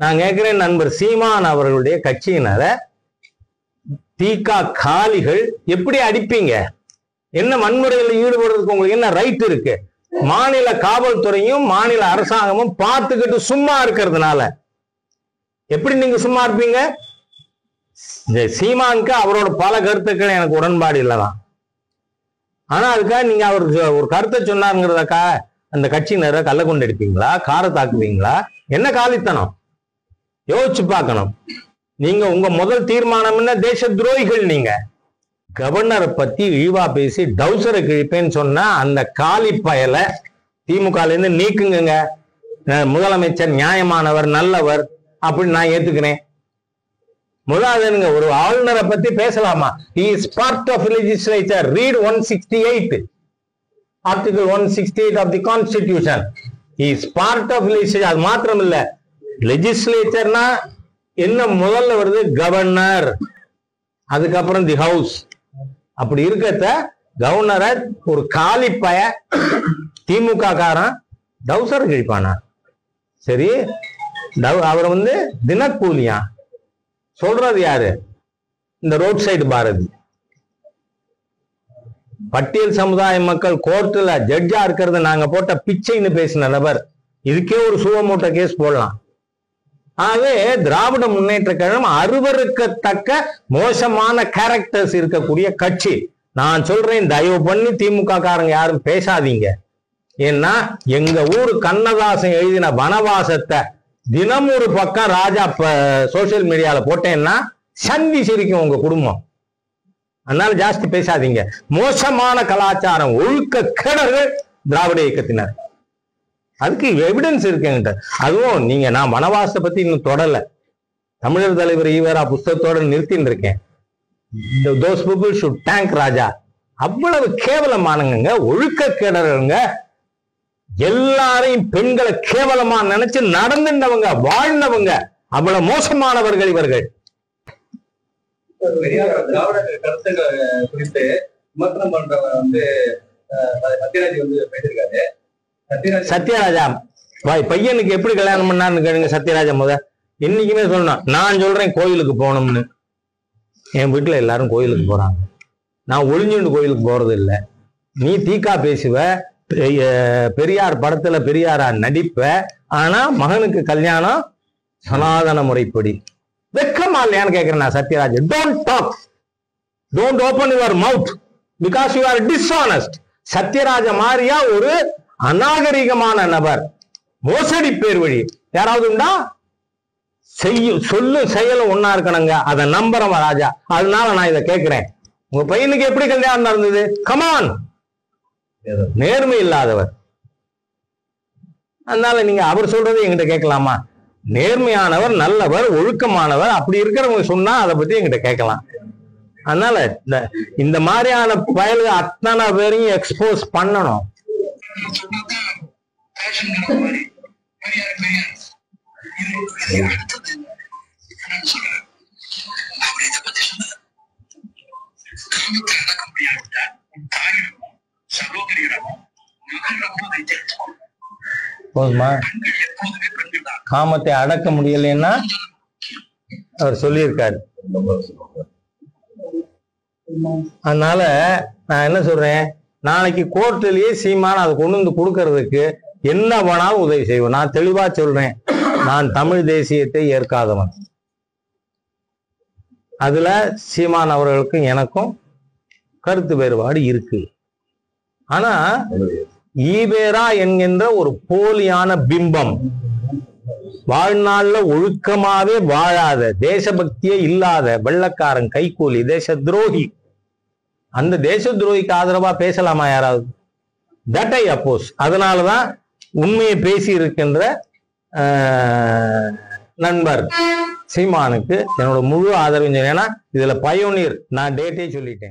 நான் கேட்கிறேன், நண்பர் சீமான் அவர்களுடைய கட்சியினரை தீகா காலிகள் எப்படி அடிப்பீங்க? என்ன வன்முறையில் ஈடுபடுறதுக்கு உங்களுக்கு என்ன ரைட் இருக்கு? மாநில காவல்துறையும் மாநில அரசாங்கமும் பார்த்துக்கிட்டு சும்மா இருக்கிறதுனால எப்படி நீங்க சும்மா இருப்பீங்க? சீமானுக்கு அவரோட பல கருத்துக்கள் எனக்கு உடன்பாடு இல்லதான். ஆனா அதுக்காக நீங்க அவருக்கு ஒரு கருத்தை சொன்னாருங்கிறதக்கா அந்த கட்சியினரை கள்ள கொண்டு அடிப்பீங்களா? காரை தாக்குவீங்களா? என்ன காலித்தனம்? யோசிச்சு பார்க்கணும். நீங்க உங்க முதல் தீர்மானம் என்ன? தேச துரோகிகள். நீங்க கவர்னரை பத்தி இழிவா பேசி டவுசரை கிழிப்பேன்னு சொன்னா அந்த காலி பயலை திமுக இருந்து நீக்குங்க. முதலமைச்சர் நியாயமானவர், நல்லவர் அப்படின்னு நான் ஏத்துக்கிறேன். முதலாவது ஒரு ஆளுநரை பத்தி பேசலாமா? he is part of legislature. read 168 article 168 of the constitution. he is part of legislature. அது மாத்திரம் இல்ல, லெஜிஸ்லேச்சர்னா என்ன முதல்ல வருது? கவர்னர், அதுக்கப்புறம் தி ஹவுஸ். அப்படி இருக்கத்த கவர்னரை ஒரு காலி பய திமுக காரன் டவுசர் கிழிப்பானா? சரி, அவர் தினக்கூலியா சொல்றது யாரு? இந்த ரோட் சைடு பாரதி. பட்டியல் சமுதாய மக்கள் கோர்ட்ல ஜட்ஜா இருக்கிறது நாங்க போட்ட பிச்சைன்னு பேசின நபர். இதுக்கே ஒரு சுவமூட்ட கேஸ் போடலாம். ஆகவே திராவிட முன்னேற்ற கழகம் அருவருக்கத்தக்க மோசமான கேரக்டர்ஸ் இருக்கக்கூடிய கட்சி. நான் சொல்றேன், தயவு பண்ணி திமுக காரங்க யாரும் பேசாதீங்க. ஏன்னா எங்க ஊரு கண்ணதாசன் எழுதின வனவாசத்தை தினம் ஒரு பக்கம் ராஜா சோசியல் மீடியால போட்டேன்னா சந்தி சிரிக்கும் உங்க குடும்பம். அதனால ஜாஸ்தி பேசாதீங்க. மோசமான கலாச்சாரம், ஒழுக்க கேடர்கள் திராவிட இயக்கத்தினர். அதுக்கு எவிடன்ஸ் இருக்கு என்கிட்ட. அதுவும் நீங்க, நான் வனவாசத்தை பத்தி இன்னும் தொடல. தமிழர் தலைவர் ஈவரா புஸ்தகத்தோட நிறுத்தின்னு இருக்கேன். those people should thank ராஜா. அவ்வளவு கேவலமானங்க, ஒழுக்க கேடருங்க. எல்லாரையும் பெண்களை கேவலமா நினைச்சு நடந்துட்டவங்க, வாழ்ந்தவங்க, அவ்வளவு மோசமானவர்கள் இவர்கள். திராவிட கருத்துக்கள் குறித்து விமர்சனம் பண்றவங்க சத்யராஜ் பேசியிருக்காரு. சத்யராஜா பையனுக்கு எப்படி கல்யாணம் பண்ணாருன்னு கேளுங்க. சத்யராஜா இன்னைக்குமே சொல்லணும். நான் சொல்றேன் கோயிலுக்கு போகணும்னு. என் வீட்டுல எல்லாரும் கோயிலுக்கு போறாங்க. நான் ஒளிஞ்சுண்டு கோயிலுக்கு போறது இல்லை. நீ தீகா பேசுவ, பெரியார் படத்துல பெரியாரா நடிப்ப. ஆனா மகனுக்கு கல்யாணம் சனாதன முறைப்படி. வெக்கமா இல்லையான்னு கேட்கிறேன் நான். Sathyaraj, don't talk, don't open your mouth because you are dishonest. சத்யராஜ மாதிரியா ஒரு அநாகரிகமான நபர், மோசடி பேர் வழி யாராவது உண்டா? சொல்லும் செயலும் ஒன்னா இருக்கணுங்க. அதை நம்புறவன் ராஜா. அதனால நான் இதை கேட்கிறேன், உங்க பையனுக்கு எப்படி கல்யாணம் நடந்தது? கமான், நேர்மை இல்லாதவர். அதனால நீங்க அவர் சொல்றது என்கிட்ட கேட்கலாமா? நேர்மையானவர், நல்லவர், ஒழுக்கமானவர், அப்படி இருக்கிறவங்க சொன்னா அதை பத்தி என்கிட்ட கேட்கலாம். அதனால இந்த மாதிரியான பயலுக அத்தனை பேரையும் எக்ஸ்போஸ் பண்ணணும். போதுமா? காமத்தை அடக்க முடியலன்னா அவர் சொல்லியிருக்காரு. அதனால நான் என்ன சொல்றேன், நாளைக்கு கோர்ட்லயே சீமான அதை கொண்டு வந்து கொடுக்கறதுக்கு என்ன வேணாலும் உதவி செய்வோம். நான் தெளிவா சொல்றேன், நான் தமிழ் தேசியத்தை ஏற்காதவன். அதுல சீமான் அவர்களுக்கும் எனக்கும் கருத்து வேறுபாடு இருக்கு. ஆனா ஈவேரா என்கின்ற ஒரு போலியான பிம்பம், வாழ்நாள்ல ஒழுக்கமாவே வாழாத, தேசபக்தியே இல்லாத வெள்ளக்காரன், கைக்கூலி, தேச துரோகி, அந்த தேச துரோகிக்கு ஆதரவா பேசலாமா யாராவது? தட் ஐ அப்போஸ். அதனாலதான் உண்மையை பேசி இருக்கின்ற நண்பர் சீமானுக்கு என்னோட முழு ஆதரவு. ஏன்னா இதுல பயோனியர், நான் டேட்டே சொல்லிட்டேன்.